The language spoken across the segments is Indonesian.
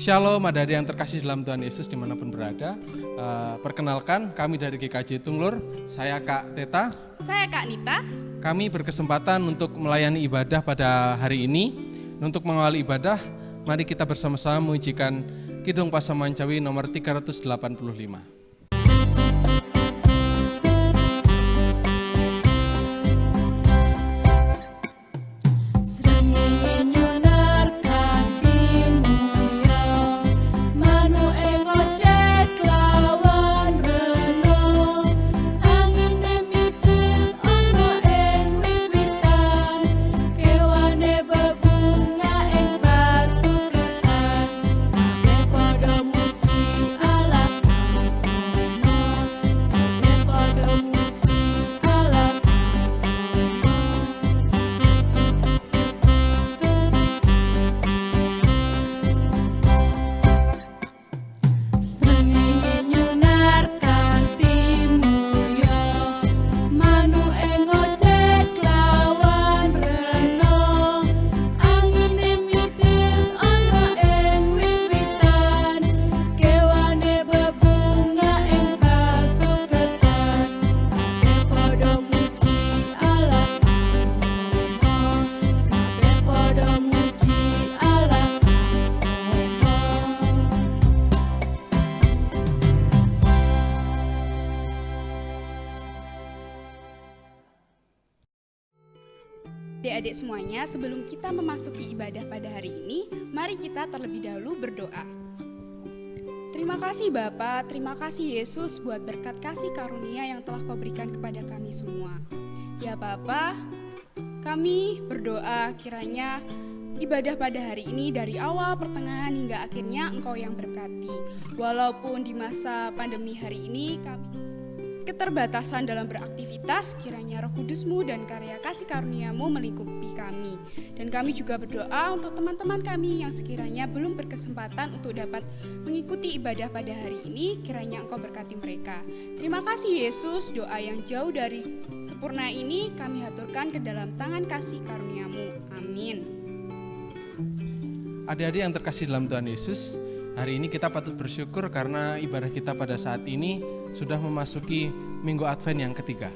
Shalom adik-adik yang terkasih dalam Tuhan Yesus dimanapun berada. Perkenalkan, kami dari GKJ Tunglur, saya Kak Teta. Saya Kak Nita. Kami berkesempatan untuk melayani ibadah pada hari ini. Untuk mengawali ibadah, mari kita bersama-sama mengujikan Kidung Pasamancawi nomor 385. Adik-adik semuanya, sebelum kita memasuki ibadah pada hari ini, mari kita terlebih dahulu berdoa. Terima kasih Bapa, terima kasih Yesus buat berkat kasih karunia yang telah Kau berikan kepada kami semua. Ya Bapa, kami berdoa kiranya ibadah pada hari ini dari awal, pertengahan hingga akhirnya Engkau yang berkati. Walaupun di masa pandemi hari ini kami keterbatasan dalam beraktivitas, kiranya Roh Kudus-Mu dan karya kasih karunia-Mu melingkupi kami. Dan kami juga berdoa untuk teman-teman kami yang sekiranya belum berkesempatan untuk dapat mengikuti ibadah pada hari ini, kiranya Engkau berkati mereka. Terima kasih Yesus, doa yang jauh dari sempurna ini kami haturkan ke dalam tangan kasih karunia-Mu. Amin. Adik-adik yang terkasih dalam Tuhan Yesus, hari ini kita patut bersyukur karena ibadah kita pada saat ini sudah memasuki Minggu Advent yang ketiga.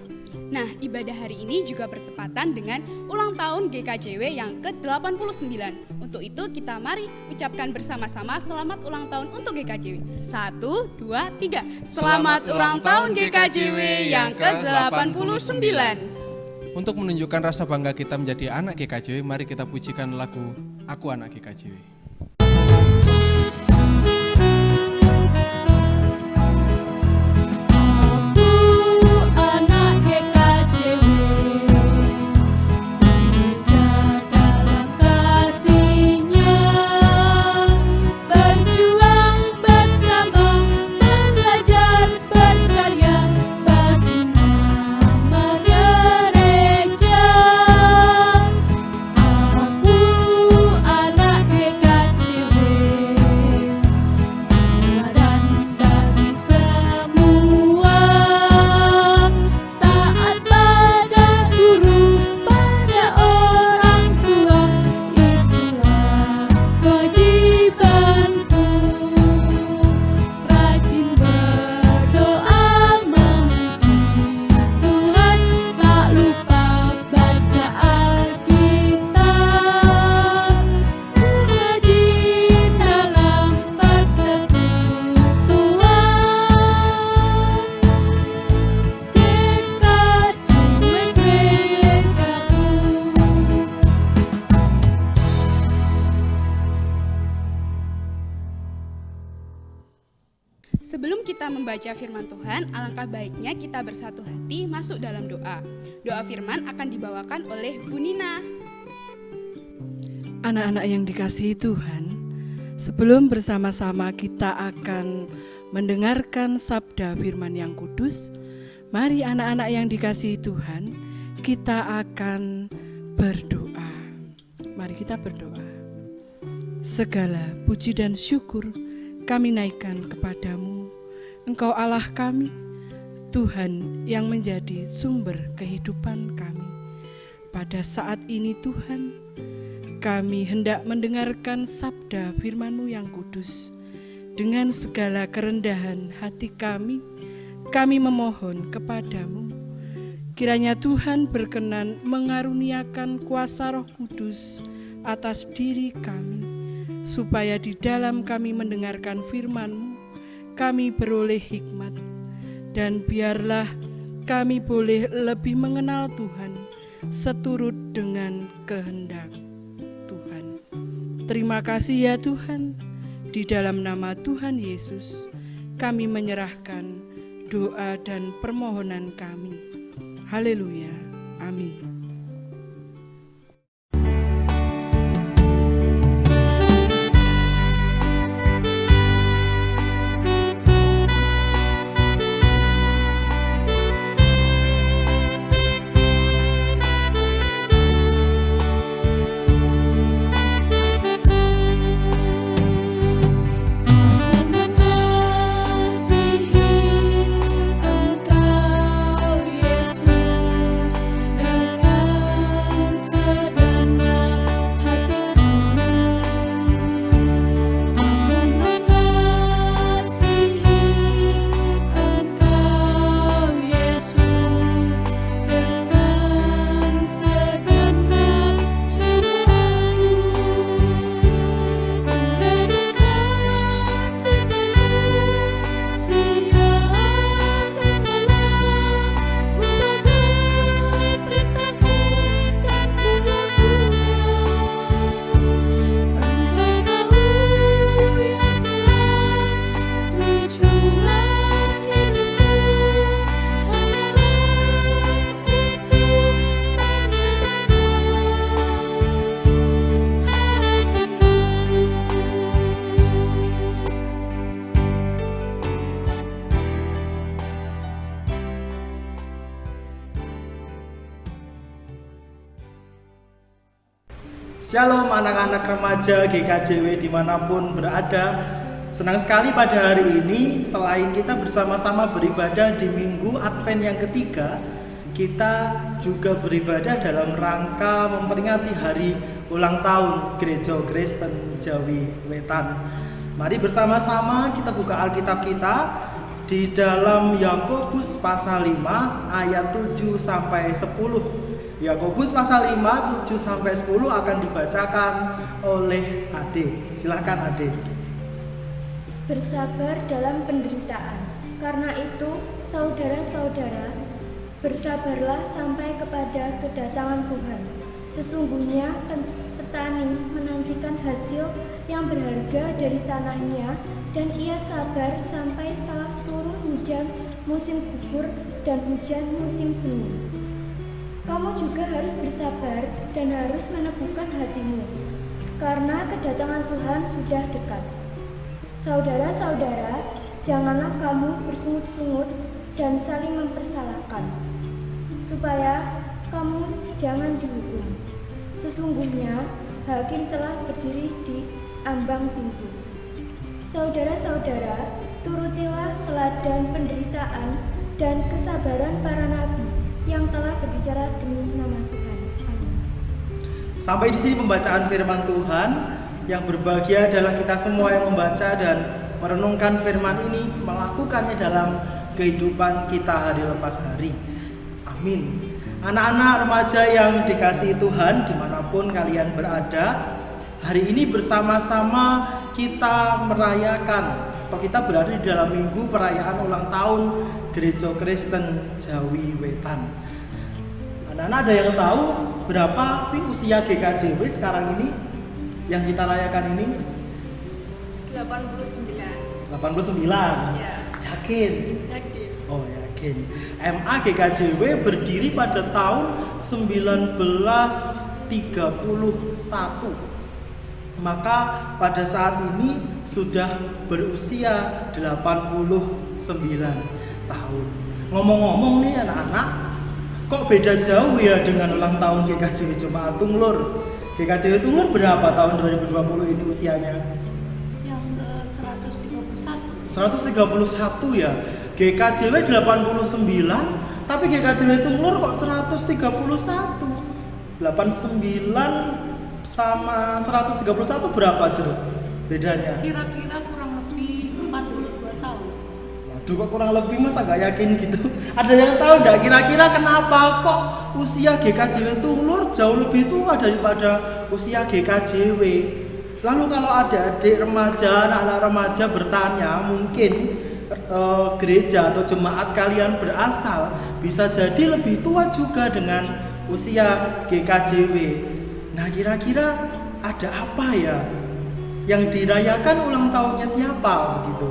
Nah, ibadah hari ini juga bertepatan dengan ulang tahun GKJW yang ke-89. Untuk itu kita mari ucapkan bersama-sama selamat ulang tahun untuk GKJW. 1, 2, 3. Selamat ulang tahun GKJW yang ke-89. Untuk menunjukkan rasa bangga kita menjadi anak GKJW, mari kita pujikan lagu Aku Anak GKJW. Sebelum kita membaca firman Tuhan, alangkah baiknya kita bersatu hati masuk dalam doa. Doa firman akan dibawakan oleh Bu Nina. Anak-anak yang dikasihi Tuhan, sebelum bersama-sama kita akan mendengarkan sabda firman yang kudus, mari anak-anak yang dikasihi Tuhan, kita akan berdoa. Mari kita berdoa. Segala puji dan syukur kami naikkan kepadamu, Engkau Allah kami, Tuhan yang menjadi sumber kehidupan kami. Pada saat ini Tuhan, kami hendak mendengarkan sabda firman-Mu yang kudus. Dengan segala kerendahan hati kami memohon kepadamu. Kiranya Tuhan berkenan mengaruniakan kuasa Roh Kudus atas diri kami, supaya di dalam kami mendengarkan firman-Mu, kami beroleh hikmat, dan biarlah kami boleh lebih mengenal Tuhan seturut dengan kehendak Tuhan. Terima kasih ya Tuhan, di dalam nama Tuhan Yesus kami menyerahkan doa dan permohonan kami. Haleluya, amin. Shalom anak-anak remaja GKJW dimanapun berada. Senang sekali pada hari ini, selain kita bersama-sama beribadah di minggu Advent yang ketiga, kita juga beribadah dalam rangka memperingati hari ulang tahun Gereja Kristen Jawi Wetan. Mari bersama-sama kita buka Alkitab kita di dalam Yakobus pasal 5 ayat 7 sampai 10. Yakobus pasal 5, 7 sampai 10 akan dibacakan oleh Ade. Silakan Ade. Bersabar dalam penderitaan. Karena itu, saudara-saudara, bersabarlah sampai kepada kedatangan Tuhan. Sesungguhnya petani menantikan hasil yang berharga dari tanahnya, dan ia sabar sampai telah turun hujan musim gugur dan hujan musim semi. Kamu juga harus bersabar dan harus meneguhkan hatimu, karena kedatangan Tuhan sudah dekat. Saudara-saudara, janganlah kamu bersungut-sungut dan saling mempersalahkan, supaya kamu jangan dihukum. Sesungguhnya hakim telah berdiri di ambang pintu. Saudara-saudara, turutilah teladan penderitaan dan kesabaran para nabi yang telah berbicara demi nama Tuhan. Amin. Sampai di sini pembacaan firman Tuhan. Yang berbahagia adalah kita semua yang membaca dan merenungkan firman ini, melakukannya dalam kehidupan kita hari lepas hari. Amin. Anak-anak remaja yang dikasihi Tuhan dimanapun kalian berada, hari ini bersama-sama kita merayakan atau kita berada di dalam minggu perayaan ulang tahun Gereja Kristen Jawi Wetan. Anak-anak ada yang tahu berapa sih usia GKJW sekarang ini yang kita rayakan ini? 89. 89? Ya. Yakin? Yakin. Oh yakin. MA GKJW berdiri pada tahun 1931. Maka pada saat ini sudah berusia 89 tahun. Ngomong-ngomong nih anak-anak, kok beda jauh ya dengan ulang tahun GKJW Jemaat Tunglur? GKJW Tunglur berapa tahun 2020 ini usianya? Yang ke 131. 131 ya. GKJW 89, tapi GKJW Tunglur kok 131. 89 sama 131 berapa Jeruk bedanya? Kira-kira kurang lebih 42 tahun. Waduh, kok kurang lebih masa nggak yakin gitu. Ada yang tahu nggak kira-kira kenapa kok usia GKJW itu ulur jauh lebih tua daripada usia GKJW? Lalu kalau ada adik remaja, anak-anak remaja bertanya, mungkin gereja atau jemaat kalian berasal bisa jadi lebih tua juga dengan usia GKJW. Nah, kira-kira ada apa ya yang dirayakan ulang tahunnya siapa begitu?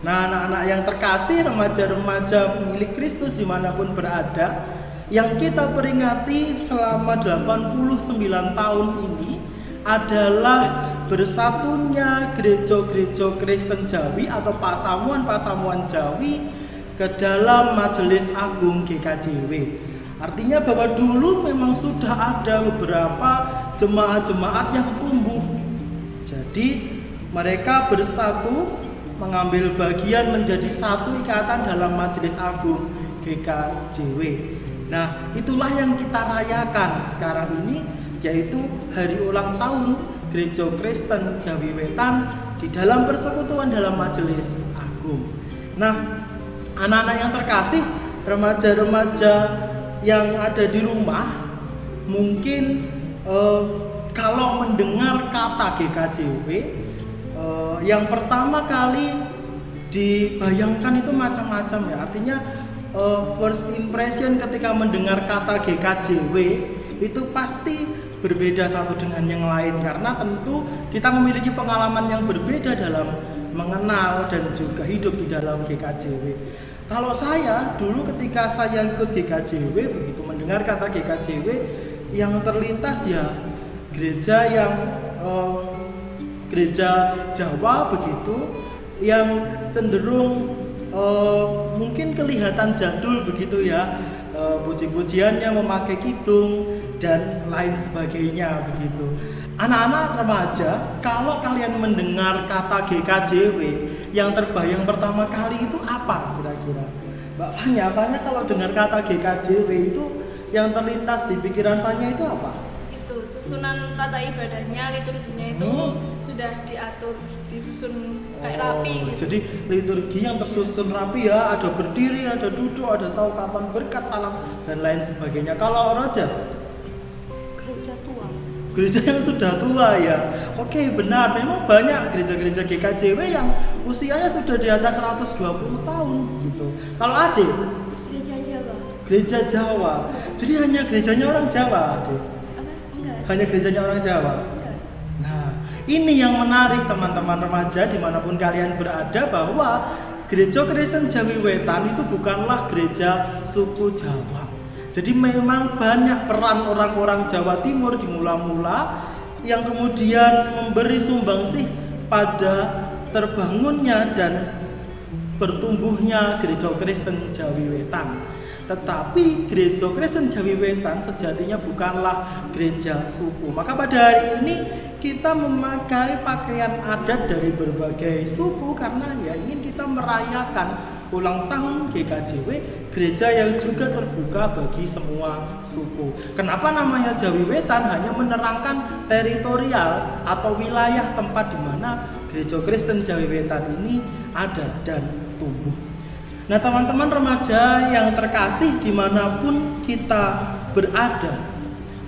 Nah, anak-anak yang terkasih, remaja-remaja milik Kristus dimanapun berada, yang kita peringati selama 89 tahun ini adalah bersatunya gereja-gereja Kristen Jawi atau pasamuan-pasamuan Jawi ke dalam Majelis Agung GKJW. Artinya bahwa dulu memang sudah ada beberapa jemaat-jemaat yang tumbuh. Jadi mereka bersatu mengambil bagian menjadi satu ikatan dalam Majelis Agung GKJW. Nah, itulah yang kita rayakan sekarang ini, yaitu hari ulang tahun Gereja Kristen Jawi Wetan di dalam persekutuan dalam Majelis Agung. Nah, anak-anak yang terkasih, remaja-remaja yang ada di rumah, mungkin kalau mendengar kata GKJW, yang pertama kali dibayangkan itu macam-macam ya. Artinya first impression ketika mendengar kata GKJW itu pasti berbeda satu dengan yang lain, karena tentu kita memiliki pengalaman yang berbeda dalam mengenal dan juga hidup di dalam GKJW. Kalau saya dulu ketika saya ikut GKJW, begitu mendengar kata GKJW, yang terlintas ya gereja yang gereja Jawa begitu, yang cenderung mungkin kelihatan jadul begitu ya, puji-pujiannya memakai kidung dan lain sebagainya begitu. Anak-anak remaja, kalau kalian mendengar kata GKJW, yang terbayang pertama kali itu apa kira-kira? Mbak Fanya kalau dengar kata GKJW itu yang terlintas di pikiran Fanya itu apa? Itu susunan tata ibadahnya, liturginya itu sudah diatur, disusun kayak rapi gitu. Jadi liturgi yang tersusun rapi ya, ada berdiri, ada duduk, ada tahu kapan berkat, salam dan lain sebagainya. Kalau Roja? Gereja tua. Gereja yang sudah tua ya. Oke, benar, memang banyak gereja-gereja GKJW yang usianya sudah di atas 120 tahun gitu. Kalau Ade? Gereja Jawa. Gereja Jawa. Jadi hanya gerejanya orang Jawa, Ade? Apa? Enggak. Hanya gerejanya orang Jawa? Enggak. Nah, ini yang menarik teman-teman remaja dimanapun kalian berada, bahwa Gereja Kristen Jawi Wetan itu bukanlah gereja suku Jawa. Jadi memang banyak peran orang-orang Jawa Timur di mula-mula yang kemudian memberi sumbangsih pada terbangunnya dan bertumbuhnya Gereja Kristen Jawi Wetan. Tetapi Gereja Kristen Jawi Wetan sejatinya bukanlah gereja suku. Maka pada hari ini kita memakai pakaian adat dari berbagai suku karena ya ingin kita merayakan ulang tahun GKJW, gereja yang juga terbuka bagi semua suku. Kenapa namanya Jawi Wetan? Hanya menerangkan teritorial atau wilayah tempat di mana Gereja Kristen Jawi Wetan ini ada dan tumbuh. Nah, teman-teman remaja yang terkasih dimanapun kita berada,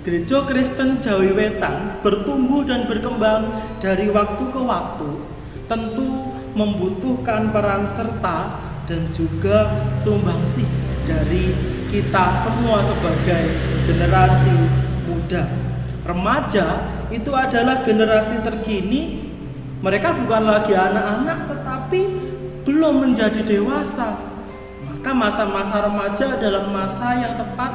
Gereja Kristen Jawi Wetan bertumbuh dan berkembang dari waktu ke waktu, tentu membutuhkan peran serta dan juga sumbangsih dari kita semua sebagai generasi muda. Remaja itu adalah generasi terkini. Mereka bukan lagi anak-anak tetapi belum menjadi dewasa. Maka masa-masa remaja adalah masa yang tepat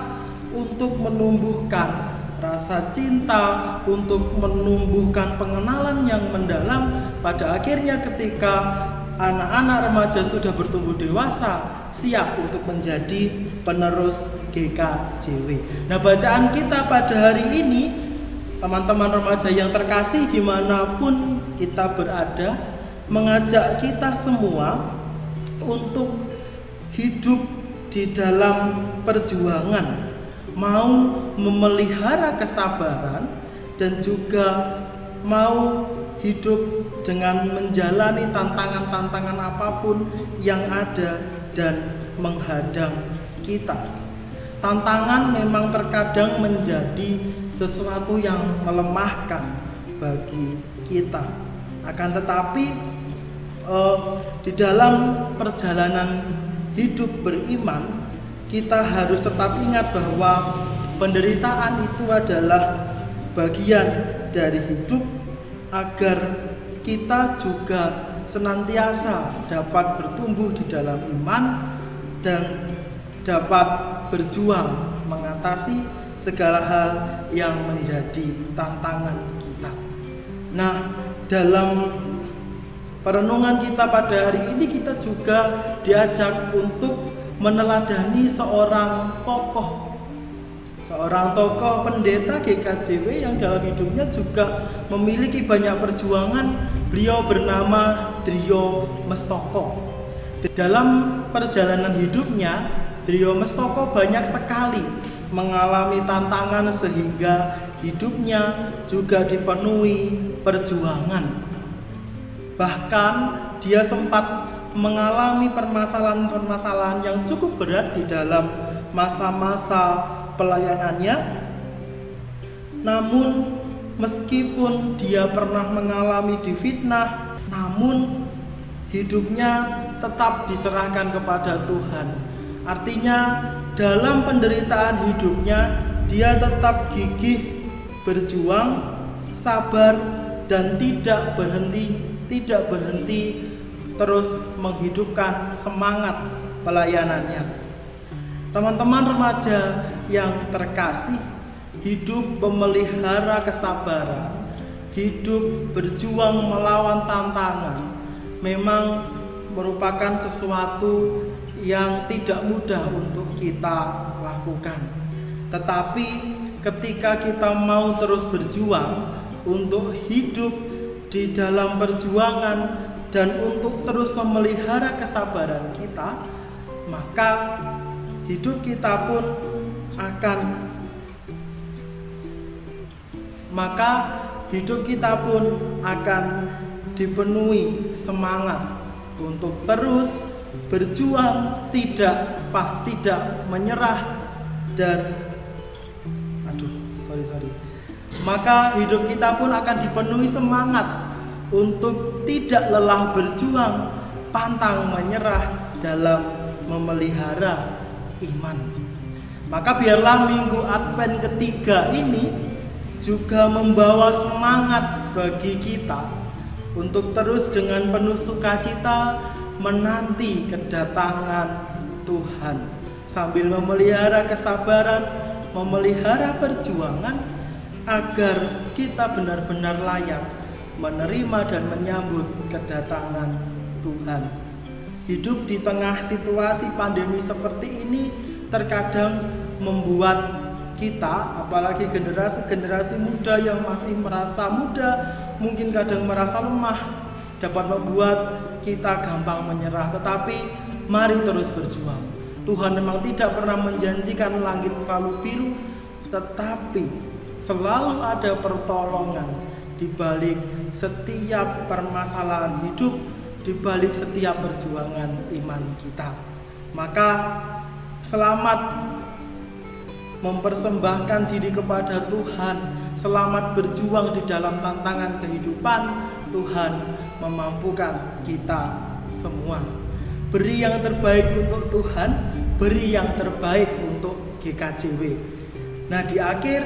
untuk menumbuhkan rasa cinta, untuk menumbuhkan pengenalan yang mendalam. Pada akhirnya ketika anak-anak remaja sudah bertumbuh dewasa, siap untuk menjadi penerus GKJW. Nah, bacaan kita pada hari ini, teman-teman remaja yang terkasih dimanapun kita berada, mengajak kita semua untuk hidup di dalam perjuangan, mau memelihara kesabaran dan juga mau hidup dengan menjalani tantangan-tantangan apapun yang ada dan menghadang kita. Tantangan memang terkadang menjadi sesuatu yang melemahkan bagi kita. Akan tetapi di dalam perjalanan hidup beriman, kita harus tetap ingat bahwa penderitaan itu adalah bagian dari hidup, agar kita juga senantiasa dapat bertumbuh di dalam iman dan dapat berjuang mengatasi segala hal yang menjadi tantangan kita. Nah, dalam perenungan kita pada hari ini, kita juga diajak untuk meneladani seorang tokoh pendeta GKJW yang dalam hidupnya juga memiliki banyak perjuangan. Beliau bernama Drio Mestoko. Dalam perjalanan hidupnya, Drio Mestoko banyak sekali mengalami tantangan sehingga hidupnya juga dipenuhi perjuangan. Bahkan dia sempat mengalami permasalahan-permasalahan yang cukup berat di dalam masa-masa pelayanannya. Namun meskipun dia pernah mengalami difitnah, namun hidupnya tetap diserahkan kepada Tuhan. Artinya dalam penderitaan hidupnya dia tetap gigih berjuang, sabar, dan tidak berhenti terus menghidupkan semangat pelayanannya. Teman-teman remaja yang terkasih, hidup memelihara kesabaran, hidup berjuang melawan tantangan memang merupakan sesuatu yang tidak mudah untuk kita lakukan. Tetapi ketika kita mau terus berjuang untuk hidup di dalam perjuangan dan untuk terus memelihara kesabaran kita, maka hidup kita pun akan dipenuhi semangat untuk terus berjuang, tidak menyerah, dan maka hidup kita pun akan dipenuhi semangat untuk tidak lelah berjuang, pantang menyerah dalam memelihara iman. Maka biarlah minggu Advent ketiga ini juga membawa semangat bagi kita untuk terus dengan penuh sukacita menanti kedatangan Tuhan, sambil memelihara kesabaran, memelihara perjuangan, agar kita benar-benar layak menerima dan menyambut kedatangan Tuhan. Hidup di tengah situasi pandemi seperti ini terkadang membuat kita, apalagi generasi muda yang masih merasa muda, mungkin kadang merasa lemah, dapat membuat kita gampang menyerah. Tetapi mari terus berjuang. Tuhan memang tidak pernah menjanjikan langit selalu biru, tetapi selalu ada pertolongan di balik setiap permasalahan hidup, di balik setiap perjuangan iman kita. Maka selamat mempersembahkan diri kepada Tuhan, selamat berjuang di dalam tantangan kehidupan. Tuhan memampukan kita semua. Beri yang terbaik untuk Tuhan, beri yang terbaik untuk GKJW. Nah, di akhir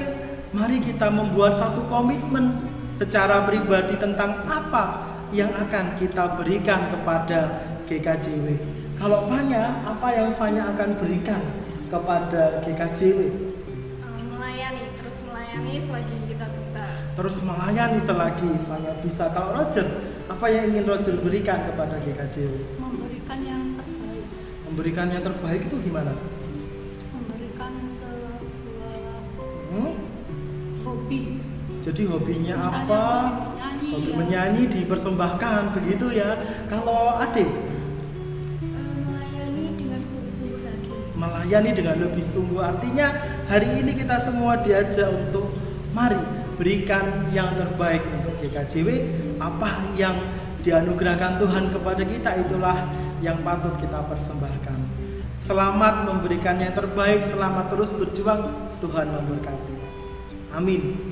mari kita membuat satu komitmen secara pribadi tentang apa yang akan kita berikan kepada GKJW. Kalau Fanya, apa yang Fanya akan berikan kepada GKJW? Terus melayani selagi kita bisa. Terus melayani selagi Fanya bisa. Kalau Roger, apa yang ingin Roger berikan kepada GKJW? Memberikan yang terbaik. Memberikan yang terbaik itu gimana? Memberikan sebuah hobi. Jadi hobinya Misalnya apa? hobi Hobi menyanyi dipersembahkan, begitu ya. Kalau Adik? Melayani dengan sungguh-sungguh lagi. Melayani dengan lebih sungguh. Artinya hari ini kita semua diajak untuk mari memberikan yang terbaik untuk GKJW. Apa yang dianugerahkan Tuhan kepada kita, itulah yang patut kita persembahkan. Selamat memberikan yang terbaik, selamat terus berjuang. Tuhan memberkati. Amin.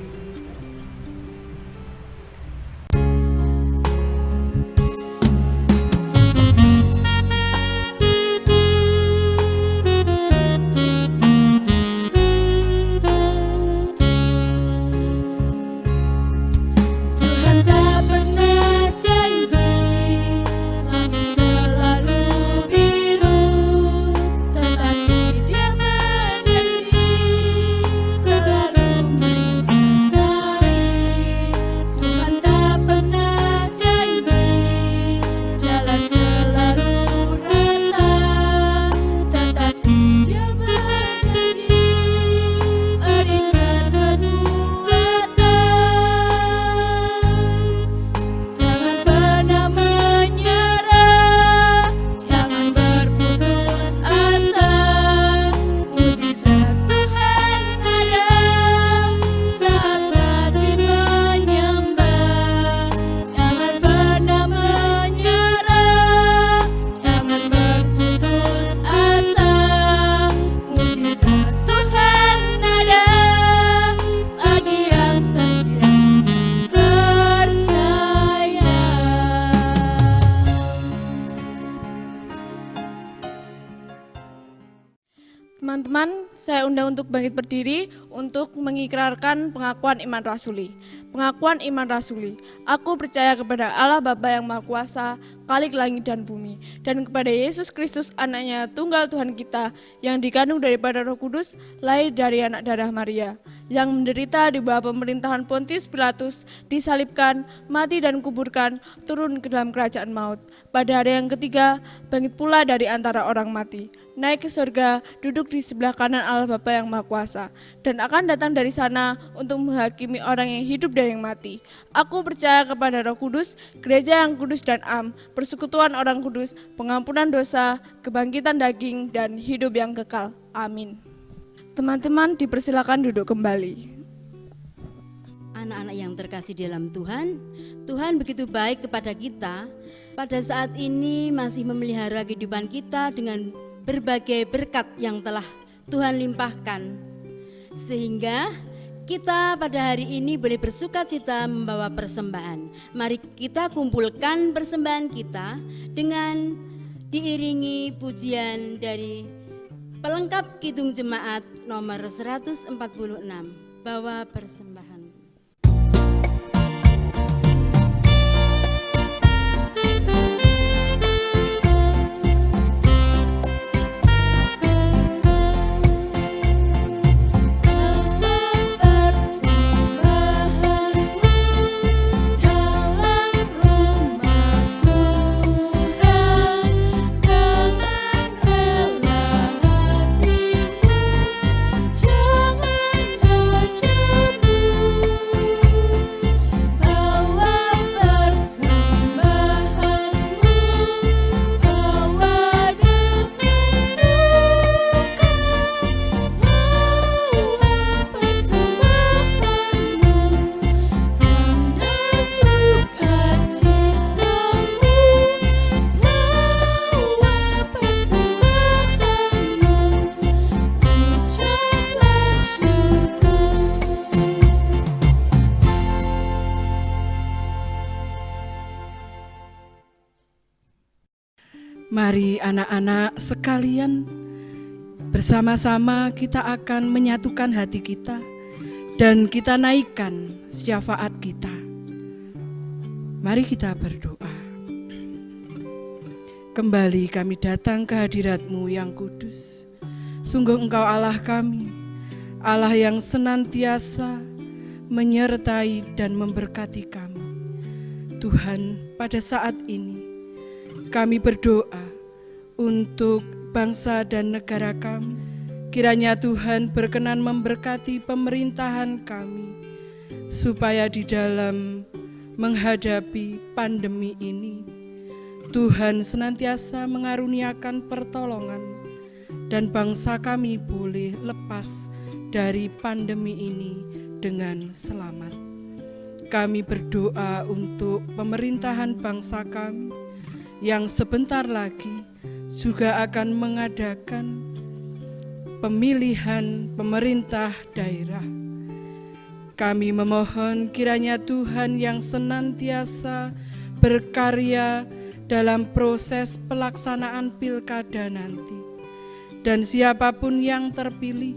Teman-teman, saya undang untuk bangkit berdiri untuk mengikrarkan pengakuan iman rasuli. Pengakuan iman rasuli. Aku percaya kepada Allah Bapa yang Maha Kuasa, Khalik langit dan bumi, dan kepada Yesus Kristus, anaknya tunggal Tuhan kita, yang dikandung daripada Roh Kudus, lahir dari anak darah Maria, yang menderita di bawah pemerintahan Pontius Pilatus, disalibkan, mati dan kuburkan, turun ke dalam kerajaan maut. Pada hari yang ketiga, bangkit pula dari antara orang mati, naik ke surga, duduk di sebelah kanan Allah Bapa yang Maha Kuasa, dan akan datang dari sana untuk menghakimi orang yang hidup dan yang mati. Aku percaya kepada Roh Kudus, gereja yang kudus dan am, persekutuan orang kudus, pengampunan dosa, kebangkitan daging, dan hidup yang kekal. Amin. Teman-teman dipersilakan duduk kembali. Anak-anak yang terkasih di dalam Tuhan, Tuhan begitu baik kepada kita. Pada saat ini masih memelihara kehidupan kita dengan berbagai berkat yang telah Tuhan limpahkan, sehingga kita pada hari ini boleh bersukacita membawa persembahan. Mari kita kumpulkan persembahan kita dengan diiringi pujian dari pelengkap Kidung Jemaat nomor 146. Bawa persembahan. Mari anak-anak sekalian, bersama-sama kita akan menyatukan hati kita dan kita naikkan syafaat kita. Mari kita berdoa. Kembali kami datang ke hadirat-Mu yang kudus. Sungguh Engkau Allah kami, Allah yang senantiasa menyertai dan memberkati kami. Tuhan, pada saat ini kami berdoa untuk bangsa dan negara kami. Kiranya Tuhan berkenan memberkati pemerintahan kami, supaya di dalam menghadapi pandemi ini, Tuhan senantiasa mengaruniakan pertolongan dan bangsa kami boleh lepas dari pandemi ini dengan selamat. kami berdoa untuk pemerintahan bangsa kami yang sebentar lagi juga akan mengadakan pemilihan pemerintah daerah. Kami memohon kiranya Tuhan yang senantiasa berkarya dalam proses pelaksanaan pilkada nanti. Dan siapapun yang terpilih,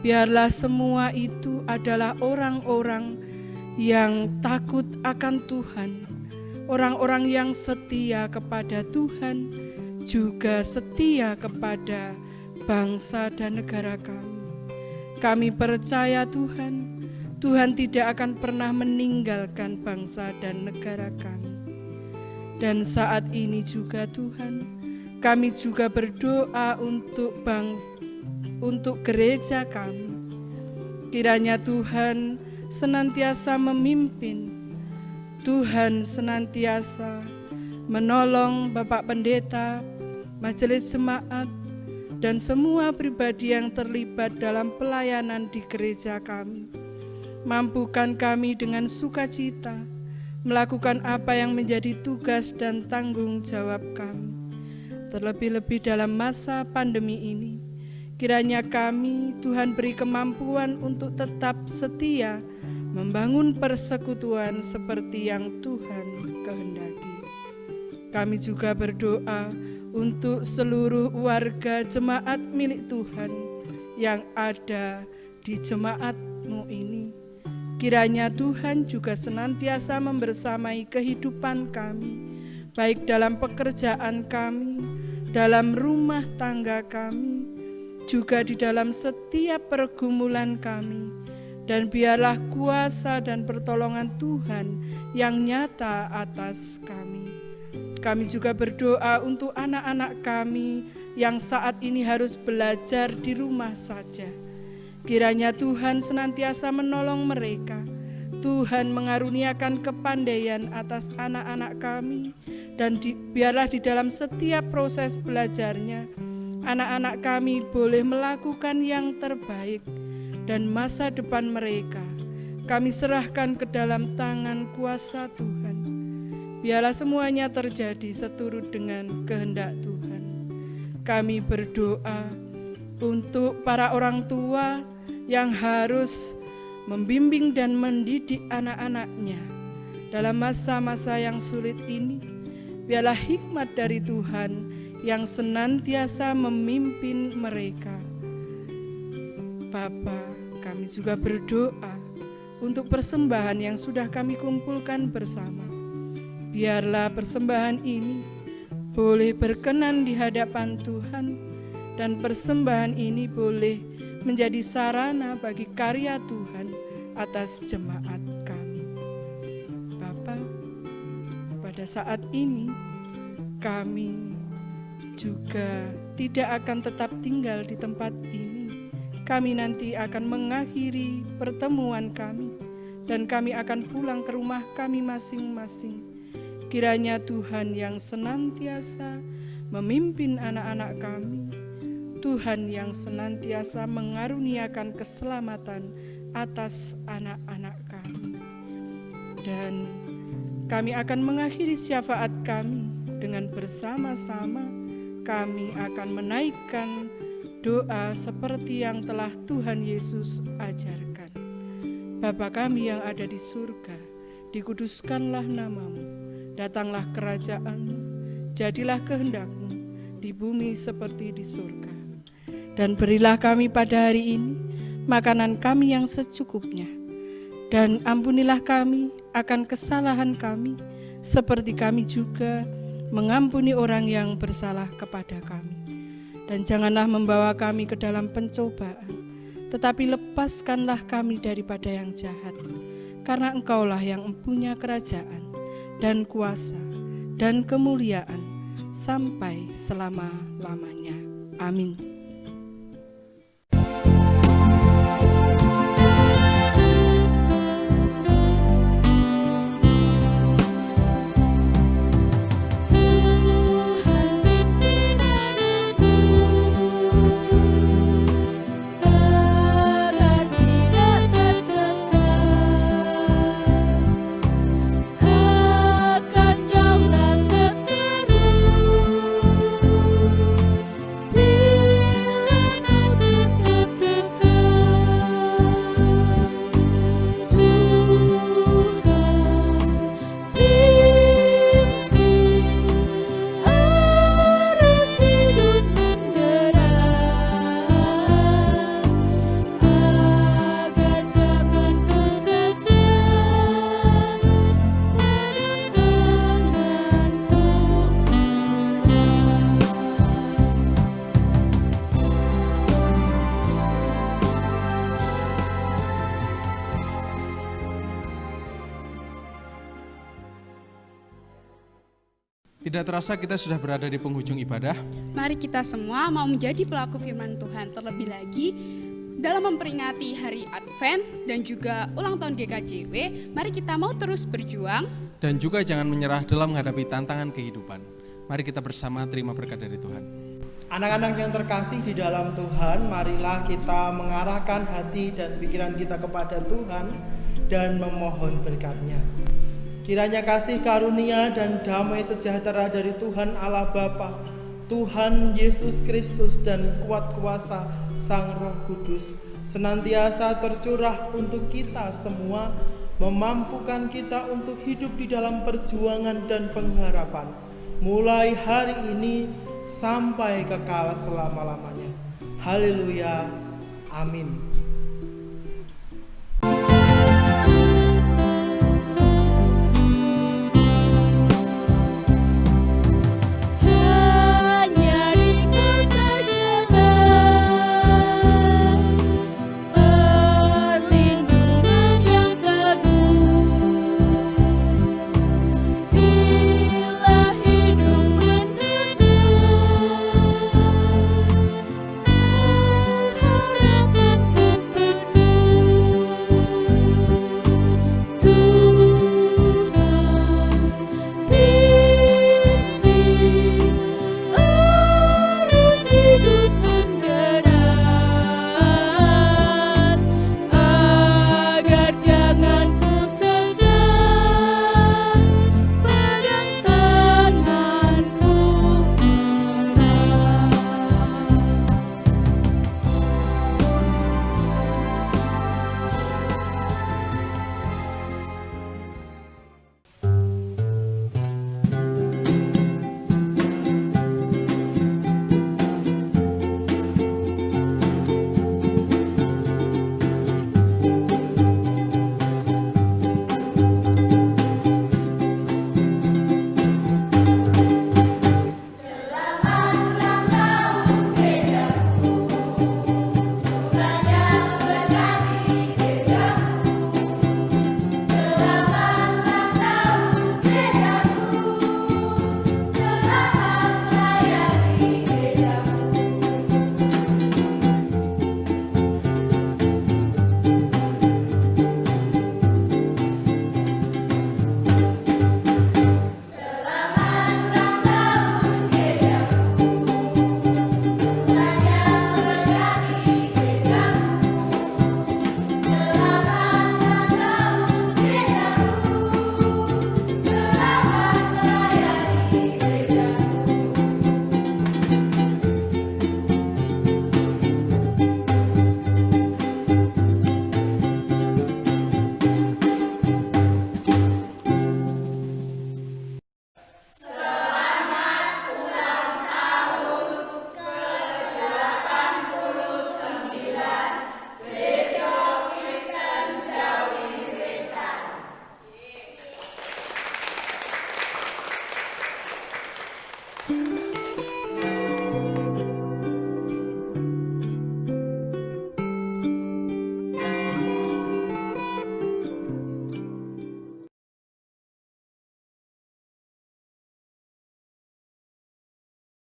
biarlah semua itu adalah orang-orang yang takut akan Tuhan, orang-orang yang setia kepada Tuhan, juga setia kepada bangsa dan negara kami. Kami percaya Tuhan tidak akan pernah meninggalkan bangsa dan negara kami. Dan saat ini juga Tuhan, kami juga berdoa untuk gereja kami. Kiranya Tuhan senantiasa memimpin, Tuhan senantiasa menolong Bapak Pendeta, Majelis Jemaat, dan semua pribadi yang terlibat dalam pelayanan di gereja kami. Mampukan kami dengan sukacita melakukan apa yang menjadi tugas dan tanggung jawab kami. Terlebih-lebih dalam masa pandemi ini, kiranya kami, Tuhan beri kemampuan untuk tetap setia membangun persekutuan seperti yang Tuhan kehendaki. Kami juga berdoa untuk seluruh warga jemaat milik Tuhan yang ada di jemaat-Mu ini. Kiranya Tuhan juga senantiasa membersamai kehidupan kami, baik dalam pekerjaan kami, dalam rumah tangga kami, juga di dalam setiap pergumulan kami. Dan biarlah kuasa dan pertolongan Tuhan yang nyata atas kami. Kami juga berdoa untuk anak-anak kami yang saat ini harus belajar di rumah saja. Kiranya Tuhan senantiasa menolong mereka. Tuhan mengaruniakan kepandaian atas anak-anak kami. Dan biarlah di dalam setiap proses belajarnya, anak-anak kami boleh melakukan yang terbaik. Dan masa depan mereka kami serahkan ke dalam tangan kuasa Tuhan. Biarlah semuanya terjadi seturut dengan kehendak Tuhan. Kami berdoa untuk para orang tua yang harus membimbing dan mendidik anak-anaknya dalam masa-masa yang sulit ini. Biarlah hikmat dari Tuhan yang senantiasa memimpin mereka. Bapa, kami juga berdoa untuk persembahan yang sudah kami kumpulkan bersama. Biarlah persembahan ini boleh berkenan di hadapan Tuhan, dan persembahan ini boleh menjadi sarana bagi karya Tuhan atas jemaat kami. Bapa, pada saat ini kami juga tidak akan tetap tinggal di tempat ini. Kami nanti akan mengakhiri pertemuan kami dan kami akan pulang ke rumah kami masing-masing. Kiranya Tuhan yang senantiasa memimpin anak-anak kami, Tuhan yang senantiasa mengaruniakan keselamatan atas anak-anak kami. Dan kami akan mengakhiri syafaat kami dengan bersama-sama kami akan menaikkan doa seperti yang telah Tuhan Yesus ajarkan. Bapa kami yang ada di surga, dikuduskanlah nama-Mu, datanglah kerajaan-Mu, jadilah kehendak-Mu di bumi seperti di surga. Dan berilah kami pada hari ini makanan kami yang secukupnya. Dan ampunilah kami akan kesalahan kami, seperti kami juga mengampuni orang yang bersalah kepada kami. Dan janganlah membawa kami ke dalam pencobaan, tetapi lepaskanlah kami daripada yang jahat. Karena Engkaulah yang mempunyai kerajaan dan kuasa dan kemuliaan sampai selama-lamanya. Amin. Tidak terasa kita sudah berada di penghujung ibadah. Mari kita semua mau menjadi pelaku firman Tuhan, terlebih lagi dalam memperingati hari Advent dan juga ulang tahun GKJW. Mari kita mau terus berjuang. Dan juga jangan menyerah dalam menghadapi tantangan kehidupan. Mari kita bersama terima berkat dari Tuhan. Anak-anak yang terkasih di dalam Tuhan, marilah kita mengarahkan hati dan pikiran kita kepada Tuhan dan memohon berkat-Nya. Kiranya kasih karunia dan damai sejahtera dari Tuhan Allah Bapa, Tuhan Yesus Kristus dan kuat kuasa Sang Roh Kudus senantiasa tercurah untuk kita semua, memampukan kita untuk hidup di dalam perjuangan dan pengharapan, mulai hari ini sampai kekal selama-lamanya. Haleluya. Amin.